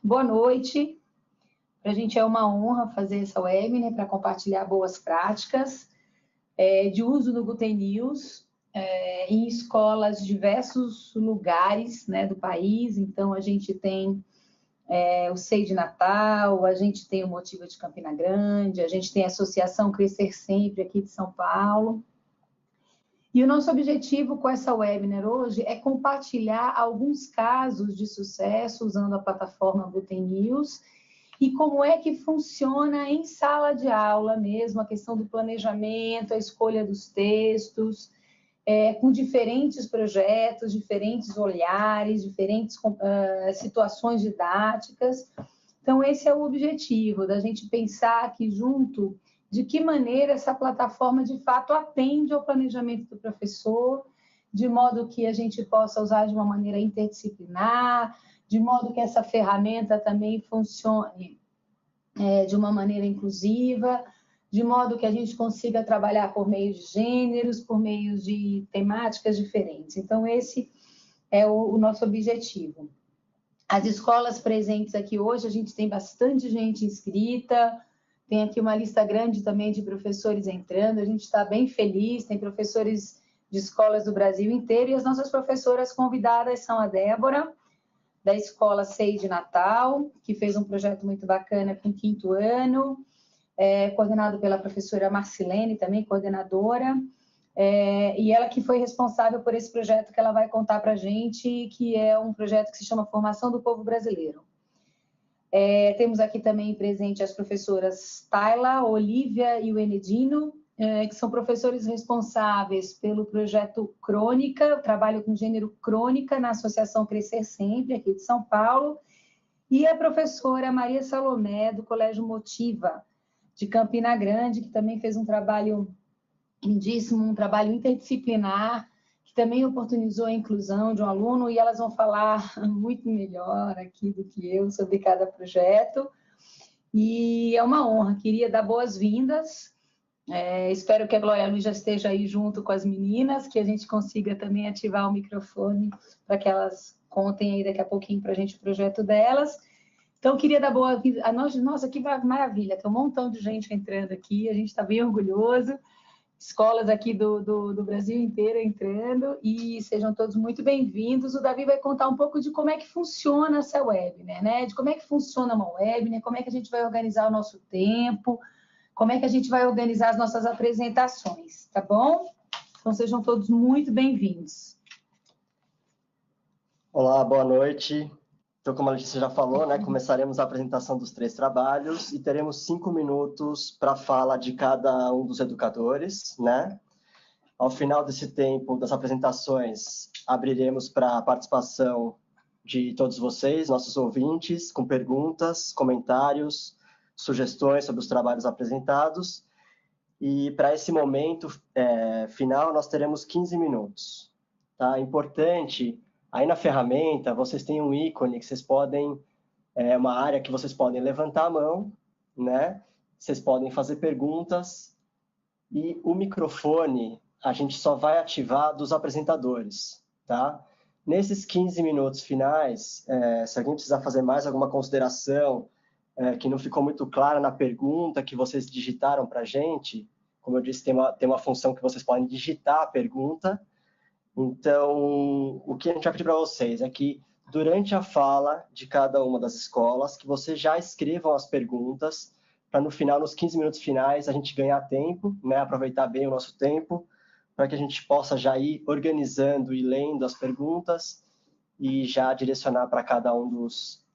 Boa noite. Para a gente é uma honra fazer essa web, né, para compartilhar boas práticas de uso do Guten News em escolas de diversos lugares, né, do país. Então, a gente tem o SEI de Natal, a gente tem o Motiva de Campina Grande, a gente tem a Associação Crescer Sempre aqui de São Paulo. E o nosso objetivo com essa webinar hoje é compartilhar alguns casos de sucesso usando a plataforma Guten News e como é que funciona em sala de aula mesmo, a questão do planejamento, a escolha dos textos, com diferentes projetos, diferentes olhares, diferentes situações didáticas. Então, esse é o objetivo, da gente pensar aqui junto de que maneira essa plataforma, de fato, atende ao planejamento do professor, de modo que a gente possa usar de uma maneira interdisciplinar, de modo que essa ferramenta também funcione de uma maneira inclusiva, de modo que a gente consiga trabalhar por meio de gêneros, por meio de temáticas diferentes. Então, esse é o nosso objetivo. As escolas presentes aqui hoje, a gente tem bastante gente inscrita, tem aqui uma lista grande também de professores entrando, a gente está bem feliz, tem professores de escolas do Brasil inteiro, e as nossas professoras convidadas são a Débora, da Escola SEI de Natal, que fez um projeto muito bacana com o 5º ano, coordenado pela professora Marcilene, também coordenadora, e ela que foi responsável por esse projeto que ela vai contar para a gente, que é um projeto que se chama Formação do Povo Brasileiro. Temos aqui também presente as professoras Tayla, Olívia e o Enedino, que são professores responsáveis pelo projeto Crônica, trabalho com gênero Crônica na Associação Crescer Sempre, aqui de São Paulo, e a professora Maria Salomé, do Colégio Motiva, de Campina Grande, que também fez um trabalho lindíssimo, um trabalho interdisciplinar, que também oportunizou a inclusão de um aluno, e elas vão falar muito melhor aqui do que eu sobre cada projeto. E é uma honra, queria dar boas-vindas. Espero que a Glória Luz já esteja aí junto com as meninas, que a gente consiga também ativar o microfone para que elas contem aí daqui a pouquinho para a gente o projeto delas. Então, queria dar boa-vinda. Nossa, que maravilha, tem um montão de gente entrando aqui, a gente está bem orgulhoso. Escolas aqui do Brasil inteiro entrando, e sejam todos muito bem-vindos. O Davi vai contar um pouco de como é que funciona essa webinar, né? De como é que funciona uma webinar, como é que a gente vai organizar o nosso tempo, como é que a gente vai organizar as nossas apresentações, tá bom? Então, sejam todos muito bem-vindos. Olá, boa noite. Então, como a Letícia já falou, né, começaremos a apresentação dos 3 trabalhos e teremos 5 minutos para a fala de cada um dos educadores, né? Ao final desse tempo das apresentações, abriremos para a participação de todos vocês, nossos ouvintes, com perguntas, comentários, sugestões sobre os trabalhos apresentados. E para esse momento final, nós teremos 15 minutos. Tá? Importante, aí na ferramenta, vocês têm um ícone que vocês podem, uma área que vocês podem levantar a mão, né? Vocês podem fazer perguntas, e o microfone a gente só vai ativar dos apresentadores, tá? Nesses 15 minutos finais, se alguém precisar fazer mais alguma consideração que não ficou muito clara na pergunta que vocês digitaram para a gente, como eu disse, tem uma função que vocês podem digitar a pergunta. Então, o que a gente vai pedir para vocês é que, durante a fala de cada uma das escolas, que vocês já escrevam as perguntas, para no final, nos 15 minutos finais, a gente ganhar tempo, né, aproveitar bem o nosso tempo, para que a gente possa já ir organizando e lendo as perguntas e já direcionar para cada um dos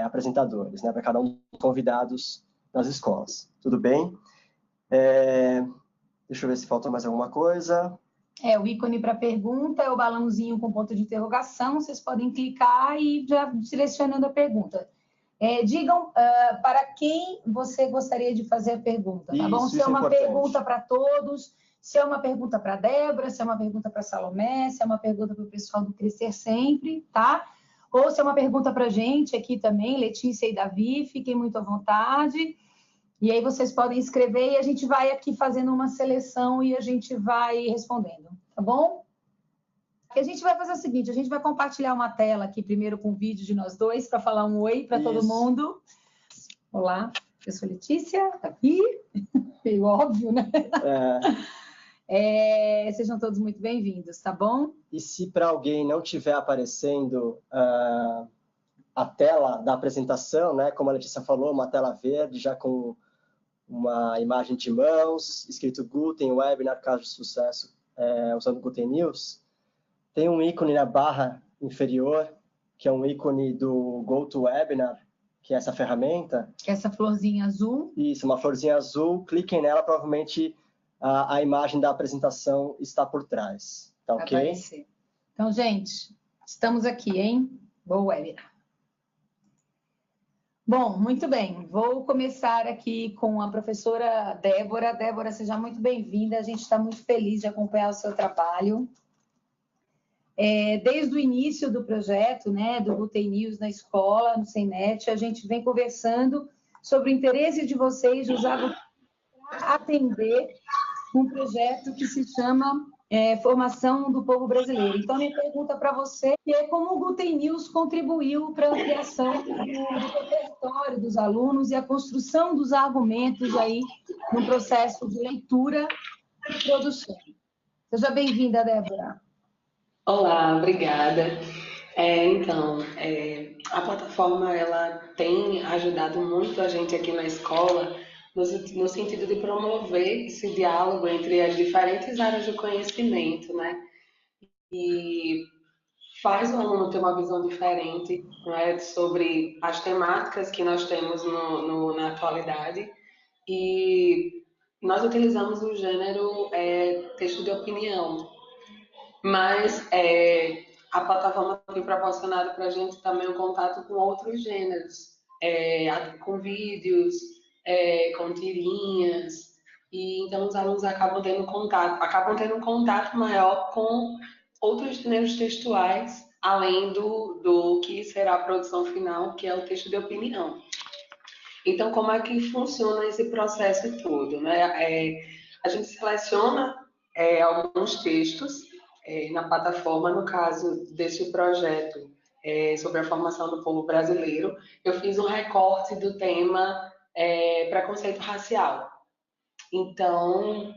apresentadores, né, para cada um dos convidados das escolas. Tudo bem? Deixa eu ver se faltou mais alguma coisa. O ícone para pergunta é o balãozinho com ponto de interrogação, vocês podem clicar e já direcionando a pergunta. Digam para quem você gostaria de fazer a pergunta, tá bom? Se é uma pergunta para todos, se é uma pergunta para a Débora, se é uma pergunta para a Salomé, se é uma pergunta para o pessoal do Crescer Sempre, tá? Ou se é uma pergunta para a gente aqui também, Letícia e Davi, fiquem muito à vontade. E aí vocês podem escrever e a gente vai aqui fazendo uma seleção e a gente vai respondendo, tá bom? A gente vai fazer o seguinte, a gente vai compartilhar uma tela aqui primeiro com o vídeo de nós dois para falar um oi para todo mundo. Olá, eu sou Letícia, tá aqui, meio óbvio, né? Sejam todos muito bem-vindos, tá bom? E se para alguém não estiver aparecendo a tela da apresentação, né, como a Letícia falou, uma tela verde já com uma imagem de mãos, escrito Guten, Webinar, caso de sucesso, usando Guten News, tem um ícone na barra inferior, que é um ícone do GoToWebinar, que é essa ferramenta. Que é essa florzinha azul. Isso, uma florzinha azul. Cliquem nela, provavelmente a imagem da apresentação está por trás. Tá ok? Aparecer. Então, gente, estamos aqui, hein? Boa webinar. Bom, muito bem. Vou começar aqui com a professora Débora. Débora, seja muito bem-vinda. A gente está muito feliz de acompanhar o seu trabalho. Desde o início do projeto, né, do Guten News na escola, no CENET, a gente vem conversando sobre o interesse de vocês de usar para atender um projeto que se chama Formação do Povo Brasileiro. Então, minha pergunta para você é como o Guten News contribuiu para a ampliação do repertório dos alunos e a construção dos argumentos aí no processo de leitura e produção. Seja bem-vinda, Débora. Olá, obrigada. Então, a plataforma ela tem ajudado muito a gente aqui na escola no sentido de promover esse diálogo entre as diferentes áreas do conhecimento, né? E faz o aluno ter uma visão diferente, né, sobre as temáticas que nós temos na atualidade. E nós utilizamos o gênero texto de opinião, mas a plataforma tem proporcionado para a gente também um contato com outros gêneros, com vídeos, com tirinhas, e então os alunos acabam tendo um contato maior com outros gêneros textuais, além do que será a produção final, que é o texto de opinião. Então, como é que funciona esse processo todo, né? A gente seleciona alguns textos na plataforma. No caso deste projeto sobre a formação do povo brasileiro, eu fiz um recorte do tema preconceito racial. Então,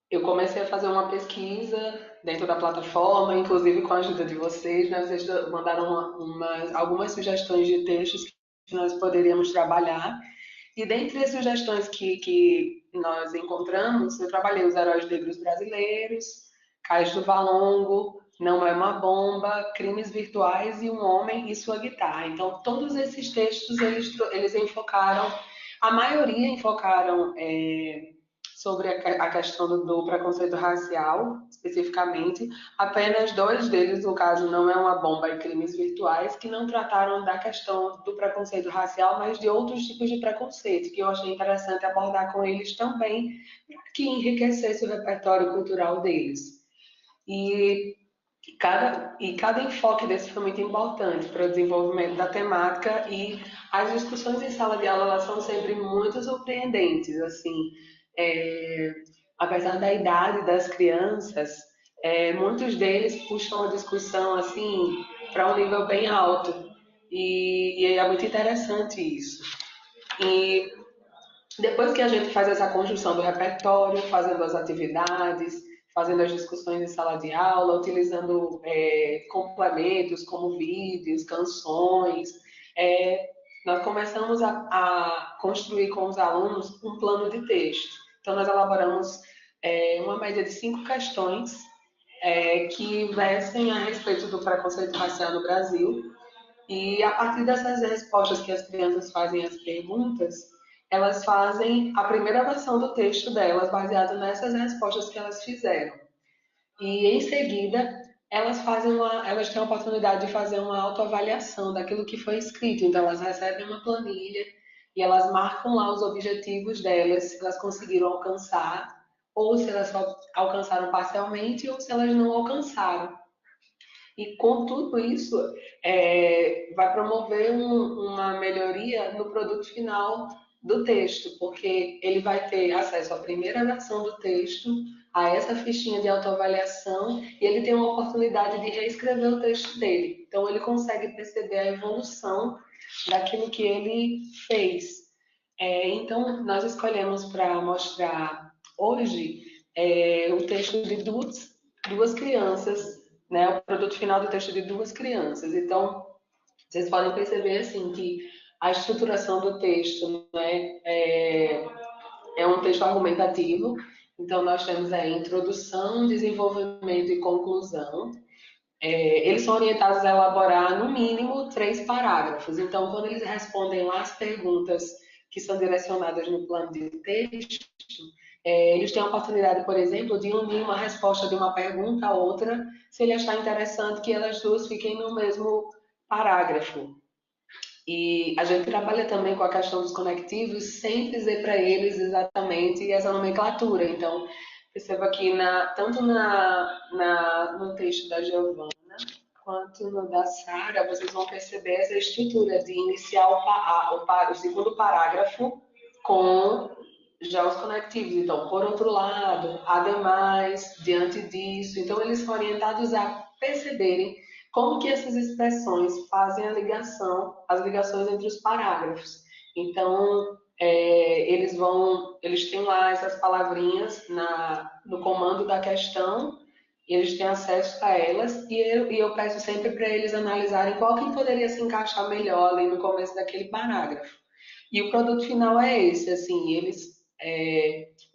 eu comecei a fazer uma pesquisa dentro da plataforma, inclusive com a ajuda de vocês, né? Vocês mandaram algumas sugestões de textos que nós poderíamos trabalhar. E dentre as sugestões que nós encontramos, eu trabalhei os heróis negros brasileiros, Cais do Valongo, Não é uma Bomba, Crimes Virtuais e Um Homem e Sua Guitarra. Então, todos esses textos, eles enfocaram, a maioria enfocaram sobre a questão do preconceito racial, especificamente. Apenas 2 deles, no caso Não é uma Bomba e Crimes Virtuais, que não trataram da questão do preconceito racial, mas de outros tipos de preconceito, que eu achei interessante abordar com eles também, para que enriquecesse o repertório cultural deles. E cada enfoque desse foi muito importante para o desenvolvimento da temática, e as discussões em sala de aula elas são sempre muito surpreendentes, assim. Apesar da idade das crianças, muitos deles puxam a discussão assim para um nível bem alto, e é muito interessante isso. E depois que a gente faz essa construção do repertório, fazendo as atividades, fazendo as discussões em sala de aula, utilizando complementos como vídeos, canções, nós começamos a construir com os alunos um plano de texto. Então, nós elaboramos uma média de 5 questões que versem a respeito do preconceito racial no Brasil. E a partir dessas respostas que as crianças fazem as perguntas, elas fazem a primeira versão do texto delas, baseado nessas respostas que elas fizeram. E, em seguida, elas têm a oportunidade de fazer uma autoavaliação daquilo que foi escrito. Então, elas recebem uma planilha e elas marcam lá os objetivos delas, se elas conseguiram alcançar, ou se elas só alcançaram parcialmente, ou se elas não alcançaram. E com tudo isso, vai promover uma melhoria no produto final do texto, porque ele vai ter acesso à primeira versão do texto, a essa fichinha de autoavaliação e ele tem uma oportunidade de reescrever o texto dele. Então, ele consegue perceber a evolução daquilo que ele fez. Então, nós escolhemos para mostrar hoje o texto de duas crianças, né? O produto final do texto de duas crianças. Então, vocês podem perceber assim que a estruturação do texto, né, é um texto argumentativo. Então, nós temos a introdução, desenvolvimento e conclusão. Eles são orientados a elaborar, no mínimo, 3 parágrafos. Então, quando eles respondem lá as perguntas que são direcionadas no plano de texto, eles têm a oportunidade, por exemplo, de unir uma resposta de uma pergunta a outra, se ele achar interessante que elas duas fiquem no mesmo parágrafo. E a gente trabalha também com a questão dos conectivos sem dizer para eles exatamente essa nomenclatura. Então, perceba que tanto no texto da Giovana quanto no da Sara, vocês vão perceber essa estrutura de iniciar o segundo parágrafo com já os conectivos. Então, por outro lado, ademais, diante disso. Então, eles são orientados a perceberem como que essas expressões fazem as ligações entre os parágrafos. Então, eles têm lá essas palavrinhas no comando da questão, e eles têm acesso a elas, e eu peço sempre para eles analisarem qual que poderia se encaixar melhor ali no começo daquele parágrafo. E o produto final é esse, assim,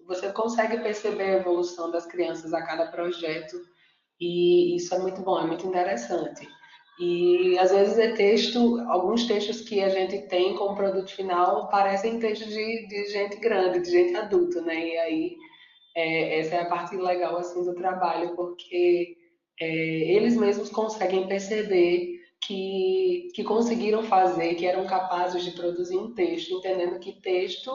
você consegue perceber a evolução das crianças a cada projeto, e isso é muito bom, é muito interessante. E às vezes alguns textos que a gente tem como produto final parecem textos de gente grande, de gente adulta, né? E aí essa é a parte legal assim do trabalho, porque eles mesmos conseguem perceber que conseguiram fazer, que eram capazes de produzir um texto, entendendo que texto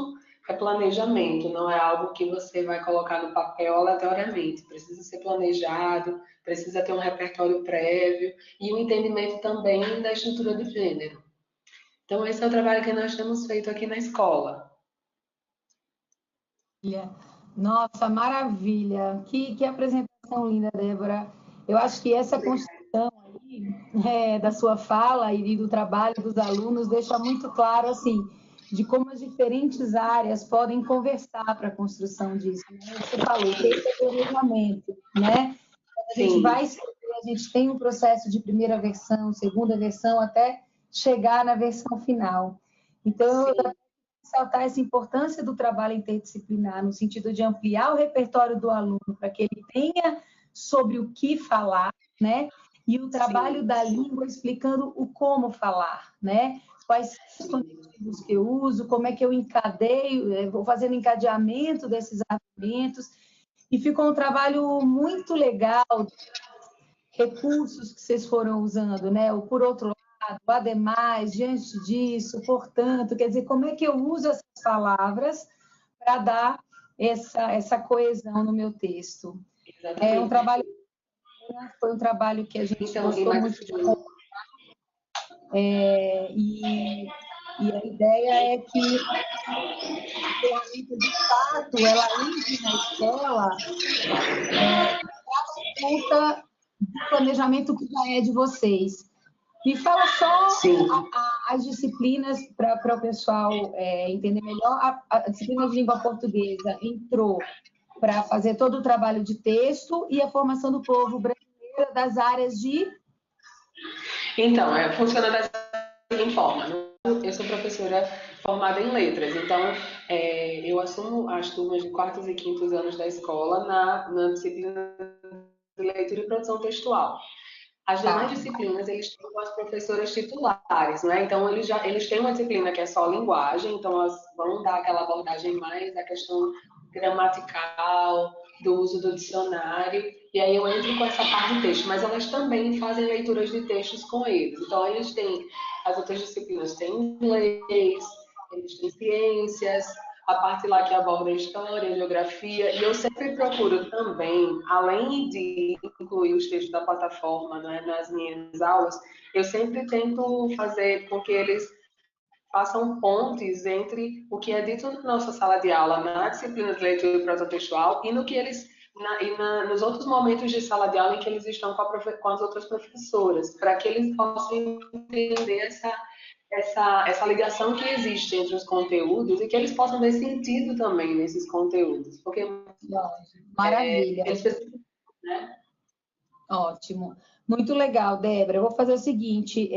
é planejamento, não é algo que você vai colocar no papel aleatoriamente. Precisa ser planejado, precisa ter um repertório prévio e um entendimento também da estrutura do gênero. Então, esse é o trabalho que nós temos feito aqui na escola. Nossa, maravilha! Que apresentação linda, Débora. Eu acho que essa construção aí, da sua fala e do trabalho dos alunos deixa muito claro, assim, de como as diferentes áreas podem conversar para a construção disso. Né? Você falou, que esse é o planejamento, né? A gente vai escrever, a gente tem um processo de primeira versão, segunda versão, até chegar na versão final. Então, eu ressaltar essa importância do trabalho interdisciplinar, no sentido de ampliar o repertório do aluno, para que ele tenha sobre o que falar, né? E o trabalho da língua explicando o como falar, né? Quais são os conectivos que eu uso, como é que eu encadeio, vou fazendo encadeamento desses argumentos, e ficou um trabalho muito legal, recursos que vocês foram usando, né? O por outro lado, ademais, diante disso, portanto, quer dizer, como é que eu uso essas palavras para dar essa coesão no meu texo? Exatamente. Foi um trabalho que a gente gostou muito de e a ideia é que a ferramenta, de fato, ela entre na escola por conta do planejamento que já é de vocês. Me fala só as disciplinas para o pessoal entender melhor. A disciplina de língua portuguesa entrou para fazer todo o trabalho de texto e a formação do povo brasileiro das áreas de... Então, funciona da seguinte forma. Eu sou professora formada em letras, então eu assumo as turmas de quartos e quintos anos da escola na disciplina de leitura e produção textual. As demais disciplinas, eles têm com as professoras titulares, né? Então, eles têm uma disciplina que é só linguagem, então elas vão dar aquela abordagem mais da questão gramatical, do uso do dicionário, e aí eu entro com essa parte de texto, mas elas também fazem leituras de textos com eles. Então, eles têm, as outras disciplinas têm inglês, eles têm ciências, a parte lá que aborda história, geografia, e eu sempre procuro também, além de incluir os textos da plataforma, né, nas minhas aulas, eu sempre tento fazer com que eles façam pontes entre o que é dito na nossa sala de aula, na disciplina de leitura e prosa textual, e no que eles nos outros momentos de sala de aula em que eles estão com as outras professoras, para que eles possam entender essa ligação que existe entre os conteúdos e que eles possam ver sentido também nesses conteúdos. Porque maravilha. Eles precisam, né? Ótimo. Muito legal, Débora. Eu vou fazer o seguinte,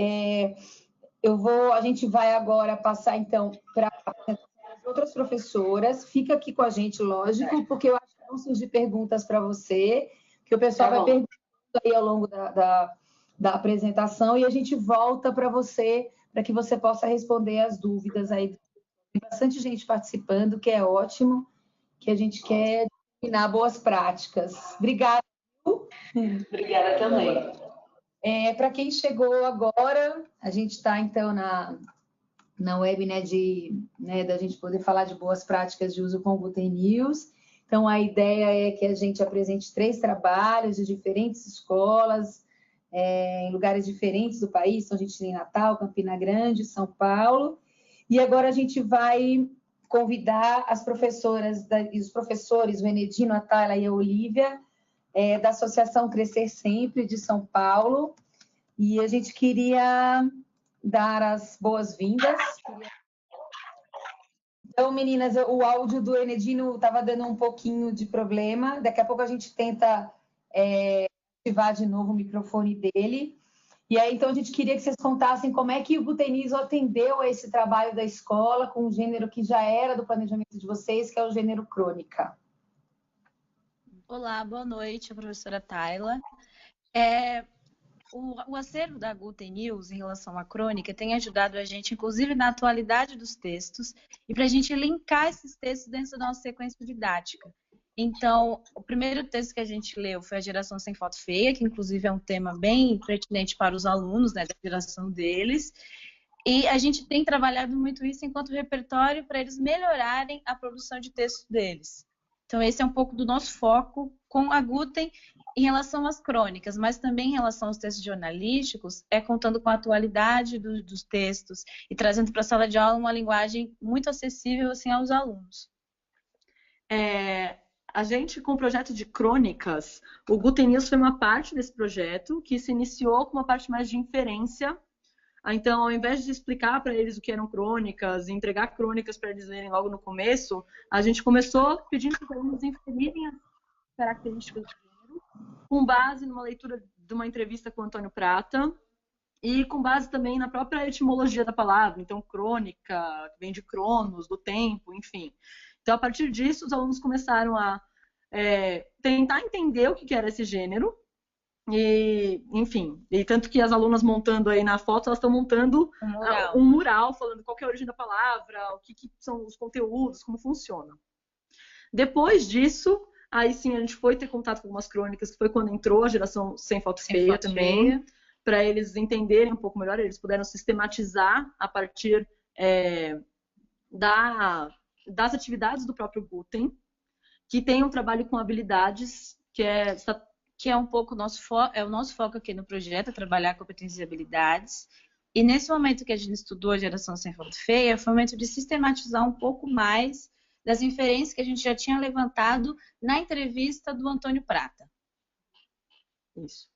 a gente vai agora passar, então, para as outras professoras. Fica aqui com a gente, lógico, porque eu acho que vão surgir perguntas para você, que o pessoal vai perguntando aí ao longo da apresentação, e a gente volta para você, para que você possa responder as dúvidas aí. Tem bastante gente participando, que é ótimo, que a gente quer ensinar boas práticas. Obrigada. Obrigada também. Para quem chegou agora, a gente está, então, na web, da gente poder falar de boas práticas de uso com Guten News. Então, a ideia é que a gente apresente 3 trabalhos de diferentes escolas, em lugares diferentes do país. Então, a gente tem Natal, Campina Grande, São Paulo. E agora a gente vai convidar as professoras e os professores, o Enedino, a Tayla e a Olívia, da Associação Crescer Sempre, de São Paulo. E a gente queria dar as boas-vindas. Então, meninas, o áudio do Enedino estava dando um pouquinho de problema. Daqui a pouco a gente tenta ativar de novo o microfone dele. E aí, então, a gente queria que vocês contassem como é que o Guten News atendeu a esse trabalho da escola com um gênero que já era do planejamento de vocês, que é o gênero crônica. Olá, boa noite, a professora Tayla. O acervo da Guten News em relação à crônica tem ajudado a gente, inclusive, na atualidade dos textos e para a gente linkar esses textos dentro da nossa sequência didática. Então, o primeiro texto que a gente leu foi A Geração Sem Foto Feia, que inclusive é um tema bem pertinente para os alunos, né, da geração deles. E a gente tem trabalhado muito isso enquanto repertório para eles melhorarem a produção de texto deles. Então, esse é um pouco do nosso foco com a Guten em relação às crônicas, mas também em relação aos textos jornalísticos, contando com a atualidade dos textos e trazendo para a sala de aula uma linguagem muito acessível assim, aos alunos. A gente, com o projeto de crônicas, o Guten News foi uma parte desse projeto, que se iniciou com uma parte mais de inferência. Então, ao invés de explicar para eles o que eram crônicas, e entregar crônicas para eles lerem logo no começo, a gente começou pedindo para eles inferirem as características do gênero, com base numa leitura de uma entrevista com o Antônio Prata, e com base também na própria etimologia da palavra. Então, crônica, que vem de cronos, do tempo, enfim. Então, a partir disso, os alunos começaram a tentar entender o que era esse gênero. E, enfim, e tanto que as alunas montando aí na foto, elas estão montando um mural falando qual que é a origem da palavra, o que são os conteúdos, como funciona. Depois disso, aí sim a gente foi ter contato com algumas crônicas, que foi quando entrou a Geração Sem Foto Feia também, para eles entenderem um pouco melhor, eles puderam sistematizar a partir das atividades do próprio Guten, que tem um trabalho com habilidades, que é um pouco o nosso foco aqui no projeto, trabalhar competências e habilidades. E nesse momento que a gente estudou a Geração Sem Foto Feia, foi o momento de sistematizar um pouco mais das inferências que a gente já tinha levantado na entrevista do Antônio Prata. Isso.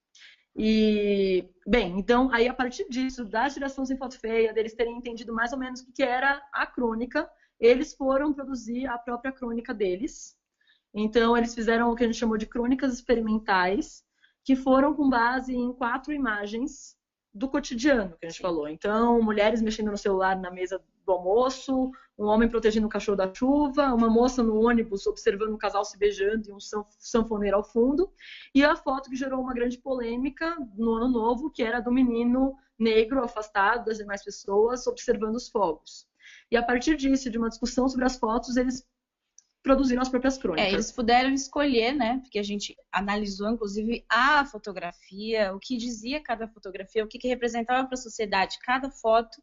E, bem, então, aí a partir disso, da Geração Sem Foto Feia, deles terem entendido mais ou menos o que era a crônica, eles foram produzir a própria crônica deles. Então, eles fizeram o que a gente chamou de crônicas experimentais, que foram com base em 4 imagens do cotidiano, que a gente falou. Então, mulheres mexendo no celular na mesa do almoço, um homem protegendo o cachorro da chuva, uma moça no ônibus observando um casal se beijando e um sanfoneiro ao fundo, e a foto que gerou uma grande polêmica no Ano Novo, que era do menino negro afastado das demais pessoas, observando os fogos. E a partir disso, de uma discussão sobre as fotos, eles produziram as próprias crônicas. Eles puderam escolher, né? Porque a gente analisou, inclusive, a fotografia, o que dizia cada fotografia, o que representava para a sociedade cada foto,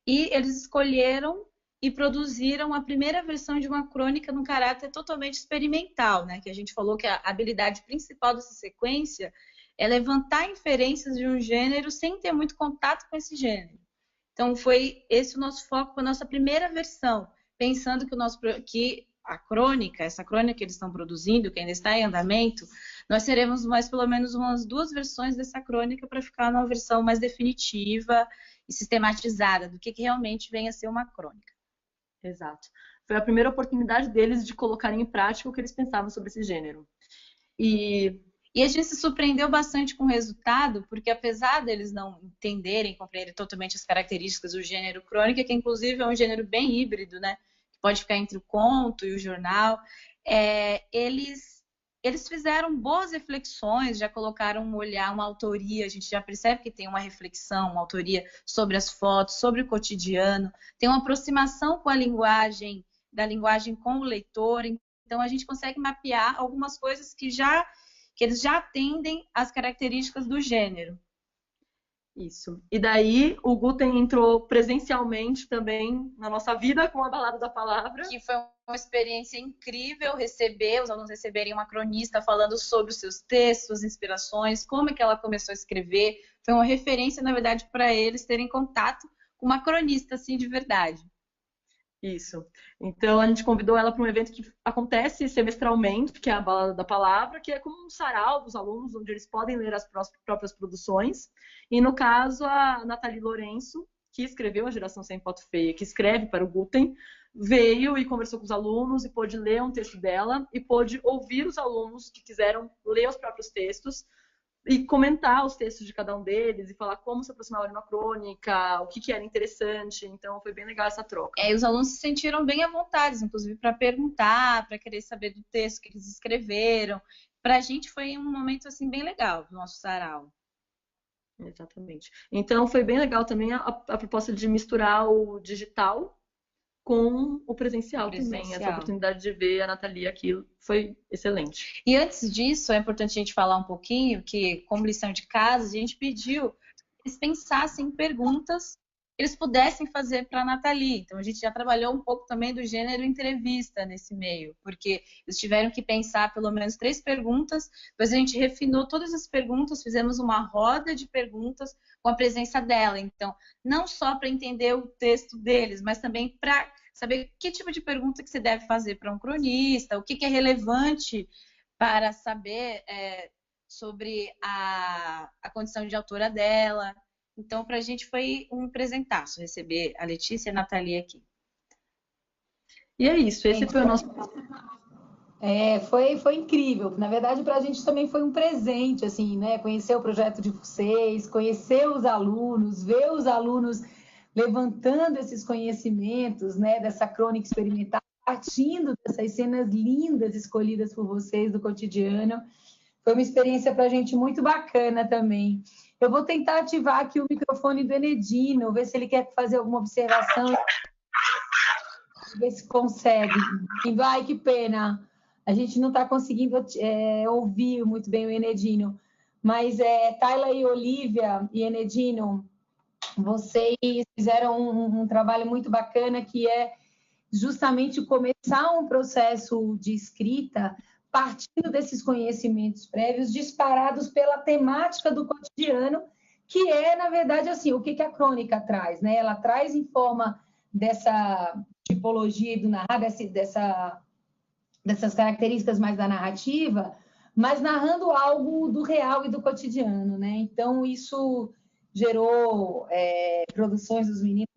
e eles escolheram e produziram a primeira versão de uma crônica num caráter totalmente experimental, né? Que a gente falou que a habilidade principal dessa sequência é levantar inferências de um gênero sem ter muito contato com esse gênero. Então, foi esse o nosso foco com a nossa primeira versão, pensando que a crônica, essa crônica que eles estão produzindo, que ainda está em andamento, nós teremos mais pelo menos umas 2 versões dessa crônica para ficar numa versão mais definitiva e sistematizada do que realmente vem a ser uma crônica. Exato. Foi a primeira oportunidade deles de colocarem em prática o que eles pensavam sobre esse gênero. E a gente se surpreendeu bastante com o resultado, porque apesar deles não entenderem, compreenderem totalmente as características do gênero crônica, que inclusive é um gênero bem híbrido, né? Que pode ficar entre o conto e o jornal, eles fizeram boas reflexões, já colocaram um olhar, uma autoria, a gente já percebe que tem uma reflexão, uma autoria sobre as fotos, sobre o cotidiano, tem uma aproximação com a linguagem, da linguagem com o leitor, então a gente consegue mapear algumas coisas que eles já atendem às características do gênero. Isso. E daí o Guten entrou presencialmente também na nossa vida com a Balada da Palavra. Que foi uma experiência incrível receber, os alunos receberem uma cronista falando sobre os seus textos, inspirações, como é que ela começou a escrever. Foi uma referência, na verdade, para eles terem contato com uma cronista, assim, de verdade. Isso. Então, a gente convidou ela para um evento que acontece semestralmente, que é a Balada da Palavra, que é como um sarau dos alunos, onde eles podem ler as próprias produções. E, no caso, a Nathalie Lourenço, que escreveu A Geração Sem Foto Feia, que escreve para o Guten, veio e conversou com os alunos e pôde ler um texto dela e pôde ouvir os alunos que quiseram ler os próprios textos e comentar os textos de cada um deles e falar como se aproximava de uma crônica, o que era interessante. Então, foi bem legal essa troca. E os alunos se sentiram bem à vontade, inclusive para perguntar, para querer saber do texto que eles escreveram. Para a gente foi um momento assim bem legal do nosso sarau. Exatamente. Então, foi bem legal também a proposta de misturar o digital com o presencial também. Essa oportunidade de ver a Nathalie aqui foi excelente. E antes disso, é importante a gente falar um pouquinho que, como lição de casa, a gente pediu que eles pensassem em perguntas que eles pudessem fazer para a Nathalie. Então, a gente já trabalhou um pouco também do gênero entrevista nesse meio, porque eles tiveram que pensar pelo menos 3 perguntas, depois a gente refinou todas as perguntas, fizemos uma roda de perguntas com a presença dela. Então, não só para entender o texto deles, mas também para saber que tipo de pergunta que você deve fazer para um cronista, o que é relevante para saber sobre a condição de autora dela. Então, para a gente foi um presentaço receber a Letícia e a Nathalie aqui. E é isso, esse foi o nosso... Foi incrível. Na verdade, para a gente também foi um presente, assim, né? Conhecer o projeto de vocês, conhecer os alunos, ver os alunos levantando esses conhecimentos, né? Dessa crônica experimental, partindo dessas cenas lindas escolhidas por vocês do cotidiano. Foi uma experiência para a gente muito bacana também. Eu vou tentar ativar aqui o microfone do Enedino, ver se ele quer fazer alguma observação. Ver se consegue. Ai, que pena. A gente não está conseguindo ouvir muito bem o Enedino. Mas, Tayla e Olivia e Enedino, vocês fizeram um trabalho muito bacana, que é justamente começar um processo de escrita partindo desses conhecimentos prévios disparados pela temática do cotidiano, que é, na verdade, assim, o que a crônica traz, né? Ela traz em forma dessa tipologia do narrar, dessas características mais da narrativa, mas narrando algo do real e do cotidiano, né? Então, isso gerou produções dos meninos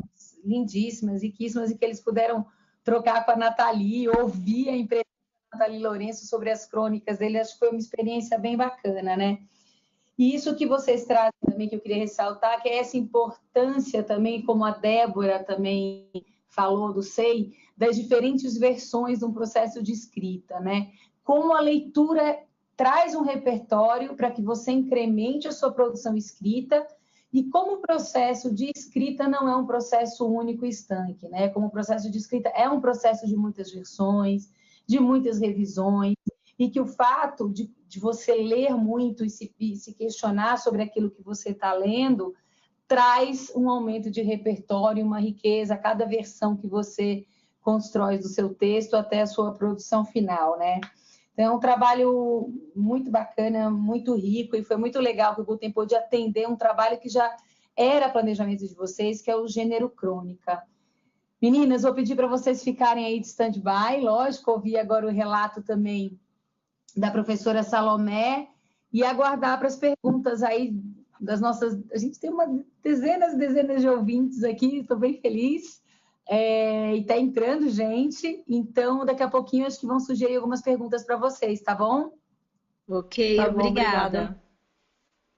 lindíssimas, riquíssimas, e que eles puderam trocar com a Nathalie, ouvir a impressão da Nathalie Lourenço sobre as crônicas dele. Acho que foi uma experiência bem bacana, né? E isso que vocês trazem também, que eu queria ressaltar, que é essa importância também, como a Débora também falou do SEI, das diferentes versões de um processo de escrita, né? Como a leitura traz um repertório para que você incremente a sua produção escrita, e como o processo de escrita não é um processo único e estanque, né? Como o processo de escrita é um processo de muitas versões, de muitas revisões, e que o fato de você ler muito e se questionar sobre aquilo que você está lendo traz um aumento de repertório, uma riqueza a cada versão que você constrói do seu texto até a sua produção final, né? Então, é um trabalho muito bacana, muito rico, e foi muito legal que o Guten pôde atender um trabalho que já era planejamento de vocês, que é o gênero crônica. Meninas, vou pedir para vocês ficarem aí de stand-by, lógico, ouvir agora o relato também da professora Salomé e aguardar para as perguntas aí das nossas... A gente tem dezenas e dezenas de ouvintes aqui, estou bem feliz, e está entrando gente, então daqui a pouquinho acho que vão surgir algumas perguntas para vocês, tá bom? Ok, Tá bom, obrigada.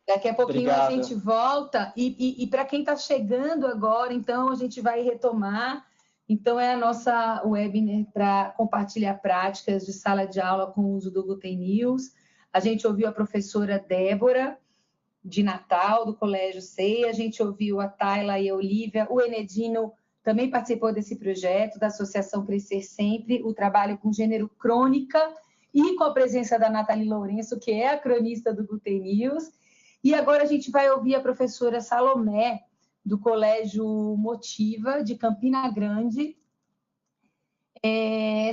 Daqui a pouquinho Obrigado. a gente volta, e para quem está chegando agora, então a gente vai retomar. Então, é a nossa webinar para compartilhar práticas de sala de aula com o uso do Guten News. A gente ouviu a professora Débora, de Natal, do Colégio CEI, a gente ouviu a Tayla e a Olivia, o Enedino também participou desse projeto, da Associação Crescer Sempre, o trabalho com gênero crônica, e com a presença da Nathalie Lourenço, que é a cronista do Guten News. E agora a gente vai ouvir a professora Salomé, do Colégio Motiva, de Campina Grande.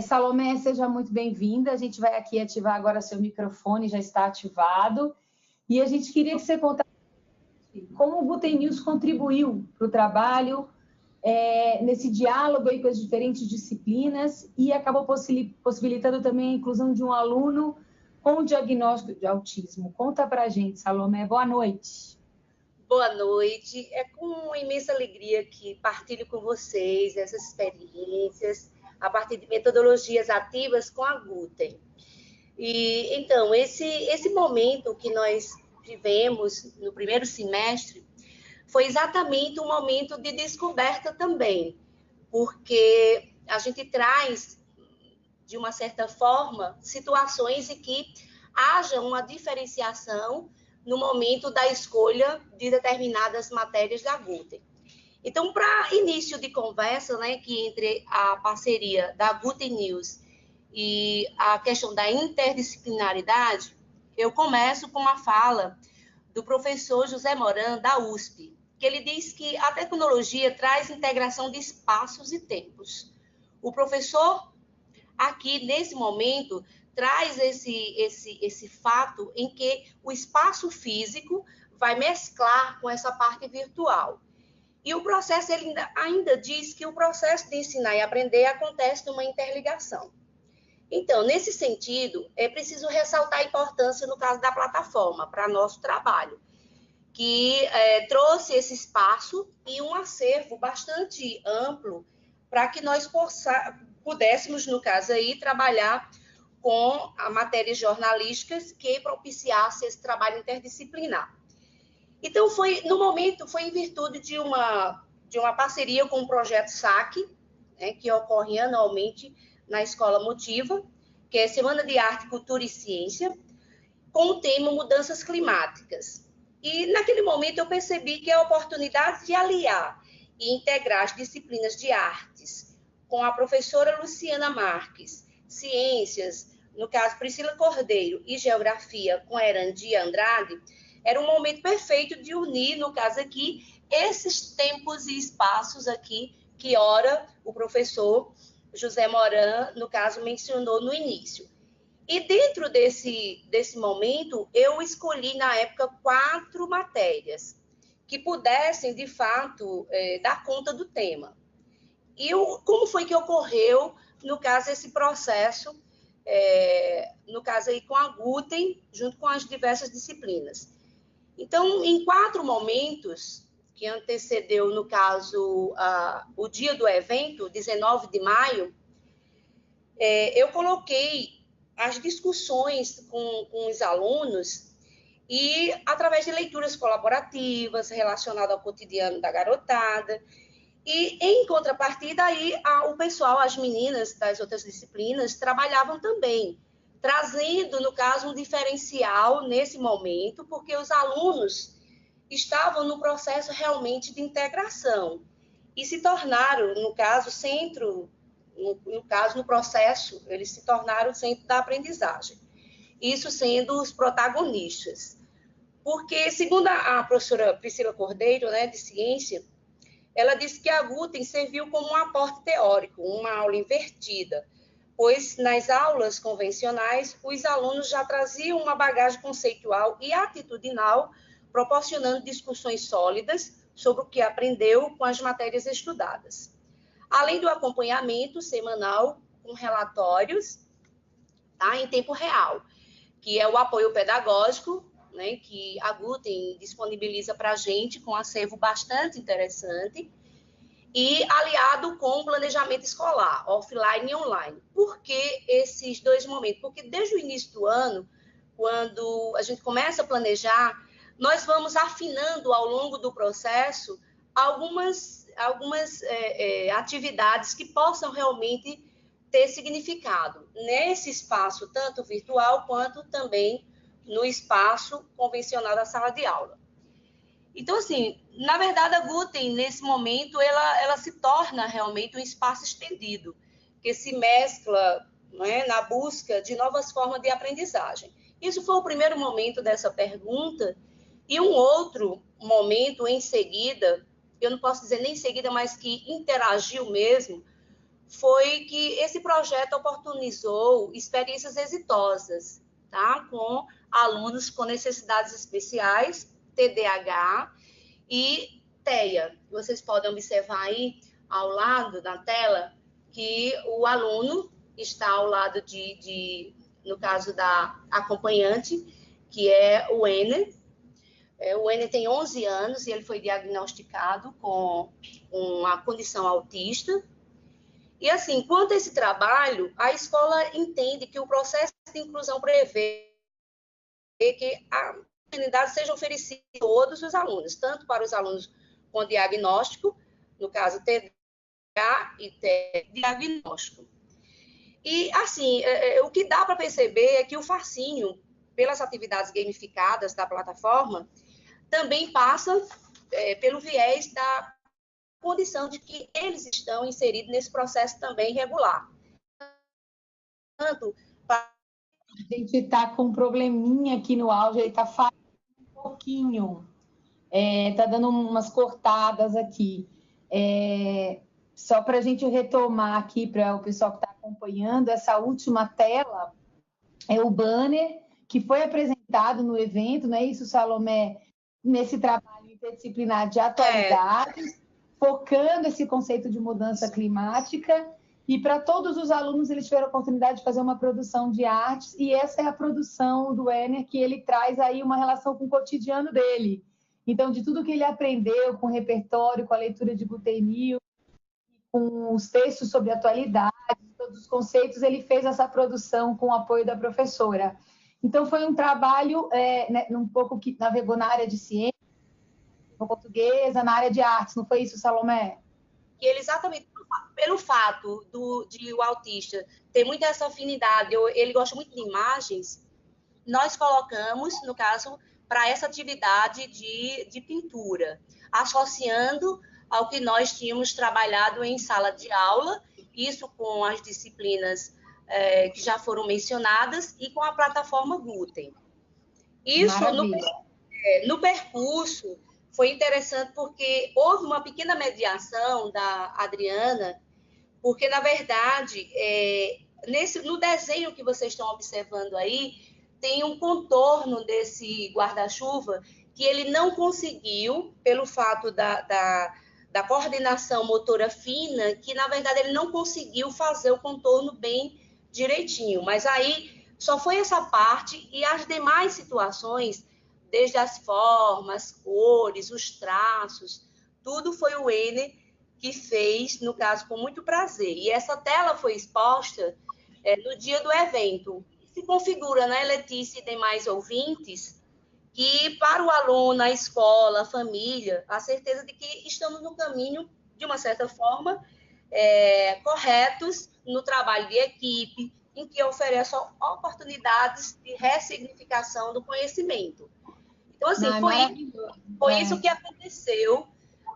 Salomé, seja muito bem-vinda. A gente vai aqui ativar agora seu microfone, já está ativado. E a gente queria que você contasse como o Guten News contribuiu para o trabalho, nesse diálogo aí com as diferentes disciplinas, e acabou possibilitando também a inclusão de um aluno com diagnóstico de autismo. Conta para a gente, Salomé. Boa noite. Boa noite. É com imensa alegria que partilho com vocês essas experiências a partir de metodologias ativas com a Guten. E então, esse momento que nós vivemos no primeiro semestre foi exatamente um momento de descoberta também, porque a gente traz, de uma certa forma, situações em que haja uma diferenciação no momento da escolha de determinadas matérias da Guten. Então, para início de conversa, né, que entre a parceria da Guten News e a questão da interdisciplinaridade, eu começo com uma fala do professor José Moran, da USP, que ele diz que a tecnologia traz integração de espaços e tempos. O professor, aqui, nesse momento, traz esse fato em que o espaço físico vai mesclar com essa parte virtual. E o processo, ele ainda diz que o processo de ensinar e aprender acontece numa interligação. Então, nesse sentido, é preciso ressaltar a importância, no caso da plataforma, para nosso trabalho, que trouxe esse espaço e um acervo bastante amplo para que nós pudéssemos, no caso aí, trabalhar com matérias jornalísticas que propiciasse esse trabalho interdisciplinar. Então, no momento, foi em virtude de uma parceria com o projeto SAC, né, que ocorre anualmente na Escola Motiva, que é Semana de Arte, Cultura e Ciência, com o tema Mudanças Climáticas. E, naquele momento, eu percebi que a oportunidade de aliar e integrar as disciplinas de artes com a professora Luciana Marques, ciências, no caso Priscila Cordeiro, e geografia com a Erandia Andrade, era um momento perfeito de unir, no caso aqui, esses tempos e espaços aqui que, ora, o professor José Moran, no caso, mencionou no início. E dentro desse momento, eu escolhi, na época, 4 matérias que pudessem, de fato, dar conta do tema. E como foi que ocorreu, no caso, esse processo, no caso aí com a Guten, junto com as diversas disciplinas. Então, em 4 momentos, que antecedeu, no caso, o dia do evento, 19 de maio, eu coloquei as discussões com os alunos e através de leituras colaborativas relacionadas ao cotidiano da garotada. E, em contrapartida, aí, o pessoal, as meninas das outras disciplinas, trabalhavam também, trazendo, no caso, um diferencial nesse momento, porque os alunos estavam no processo realmente de integração e se tornaram, no caso, no processo, eles se tornaram o centro da aprendizagem. Isso sendo os protagonistas. Porque, segundo a professora Priscila Cordeiro, né, de ciência, ela disse que a Guten serviu como um aporte teórico, uma aula invertida, pois nas aulas convencionais, os alunos já traziam uma bagagem conceitual e atitudinal, proporcionando discussões sólidas sobre o que aprendeu com as matérias estudadas. além do acompanhamento semanal com relatórios, tá, em tempo real, que é o apoio pedagógico, né, que a Guten disponibiliza para a gente com um acervo bastante interessante, e aliado com o planejamento escolar, offline e online. Por que esses dois momentos? Porque desde o início do ano, quando a gente começa a planejar, nós vamos afinando ao longo do processo algumas atividades que possam realmente ter significado nesse espaço, tanto virtual quanto também no espaço convencional da sala de aula. Então, assim, na verdade, a Guten, nesse momento, ela se torna realmente um espaço estendido, que se mescla, não é, na busca de novas formas de aprendizagem. Isso foi o primeiro momento dessa pergunta, e um outro momento em seguida, eu não posso dizer nem em seguida, mas que interagiu mesmo, foi que esse projeto oportunizou experiências exitosas, tá? Com alunos com necessidades especiais, TDAH e TEA. Vocês podem observar aí ao lado da tela que o aluno está ao lado no caso da acompanhante, que é o Ener. O Ener tem 11 anos e ele foi diagnosticado com uma condição autista. E, assim, quanto a esse trabalho, a escola entende que o processo de inclusão prevê que a oportunidade seja oferecida a todos os alunos, tanto para os alunos com diagnóstico, no caso TDAH e diagnóstico. E, assim, o que dá para perceber é que o fascínio pelas atividades gamificadas da plataforma também passa pelo viés da condição de que eles estão inseridos nesse processo também regular. Tanto a gente está com um probleminha aqui no áudio, ele está falando um pouquinho, está dando umas cortadas aqui. Só para a gente retomar aqui para o pessoal que está acompanhando, essa última tela é o banner que foi apresentado no evento, não é isso, Salomé? Nesse trabalho interdisciplinar de atualidades, focando esse conceito de mudança climática, e para todos os alunos eles tiveram a oportunidade de fazer uma produção de artes, e essa é a produção do Ener, que ele traz aí uma relação com o cotidiano dele. Então, de tudo que ele aprendeu com o repertório, com a leitura de Guten News, com os textos sobre atualidade, todos os conceitos, ele fez essa produção com o apoio da professora. Então, foi um trabalho um pouco que navegou na área de ciência, portuguesa, na área de artes, não foi isso, Salomé? Que ele, exatamente pelo fato de o autista ter muita essa afinidade, ele gosta muito de imagens, nós colocamos, no caso, para essa atividade de pintura, associando ao que nós tínhamos trabalhado em sala de aula, isso com as disciplinas que já foram mencionadas e com a plataforma Guten. Isso no percurso foi interessante porque houve uma pequena mediação da Adriana, porque, na verdade, no desenho que vocês estão observando aí, tem um contorno desse guarda-chuva que ele não conseguiu, pelo fato da coordenação motora fina, que, na verdade, ele não conseguiu fazer o contorno bem direitinho. Mas aí só foi essa parte e as demais situações, desde as formas, cores, os traços, tudo foi o Ener que fez, no caso, com muito prazer. E essa tela foi exposta no dia do evento. Se configura, né, Letícia e demais ouvintes, que para o aluno, a escola, a família, a certeza de que estamos no caminho, de uma certa forma, corretos no trabalho de equipe, em que oferece oportunidades de ressignificação do conhecimento. Então, assim, foi isso que aconteceu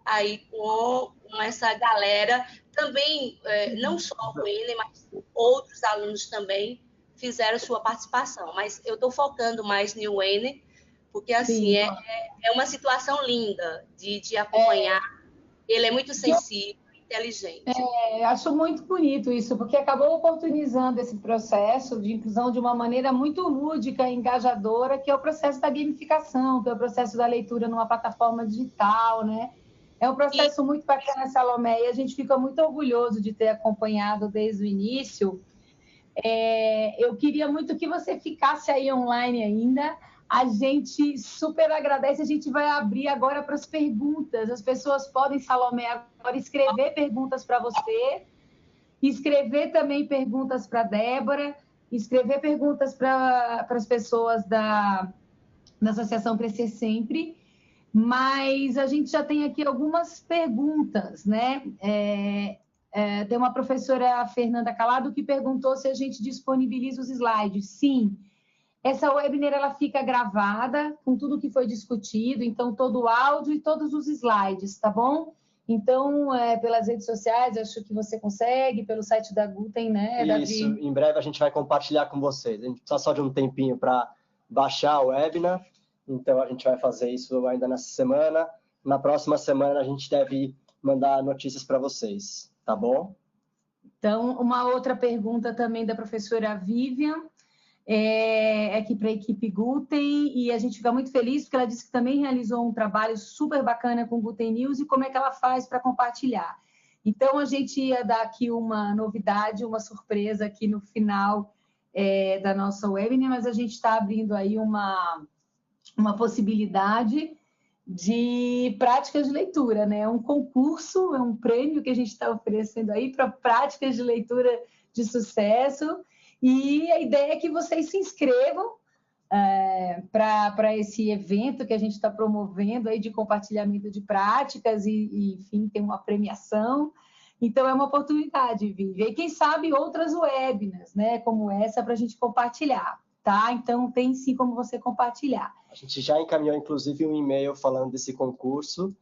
aí com essa galera. Também, não só o Ener, mas outros alunos também fizeram sua participação. Mas eu estou focando mais no Ener, porque, assim, é uma situação linda de acompanhar. Ele é muito sensível, inteligente. Acho muito bonito isso, porque acabou oportunizando esse processo de inclusão de uma maneira muito lúdica e engajadora, que é o processo da gamificação, que é o processo da leitura numa plataforma digital, né? É um processo muito bacana, Salomé, e a gente fica muito orgulhoso de ter acompanhado desde o início. Eu queria muito que você ficasse aí online ainda. A gente super agradece. A gente vai abrir agora para as perguntas. As pessoas podem, Salomé, agora escrever perguntas para você, escrever também perguntas para a Débora, escrever perguntas para as pessoas da Associação Crescer Sempre. Mas a gente já tem aqui algumas perguntas, né? Tem uma professora, a Fernanda Calado, que perguntou se a gente disponibiliza os slides. Sim, essa webinar ela fica gravada com tudo que foi discutido, então todo o áudio e todos os slides, tá bom? Então, pelas redes sociais, acho que você consegue, pelo site da Guten, né, Davi? Isso, em breve a gente vai compartilhar com vocês. A gente precisa só de um tempinho para baixar o webinar, então a gente vai fazer isso ainda nessa semana. Na próxima semana a gente deve mandar notícias para vocês, tá bom? Então, uma outra pergunta também da professora Vivian, aqui para a equipe Guten, e a gente fica muito feliz porque ela disse que também realizou um trabalho super bacana com o Guten News e como é que ela faz para compartilhar. Então, a gente ia dar aqui uma novidade, uma surpresa aqui no final da nossa webinar, mas a gente está abrindo aí uma possibilidade de práticas de leitura, né? Um concurso, um prêmio que a gente está oferecendo aí para práticas de leitura de sucesso. E a ideia é que vocês se inscrevam para esse evento que a gente está promovendo aí de compartilhamento de práticas e, enfim, tem uma premiação. Então, é uma oportunidade, Vivi. E quem sabe outras webinars, né, como essa, para a gente compartilhar, tá? Então, tem sim como você compartilhar. A gente já encaminhou, inclusive, um e-mail falando desse concurso.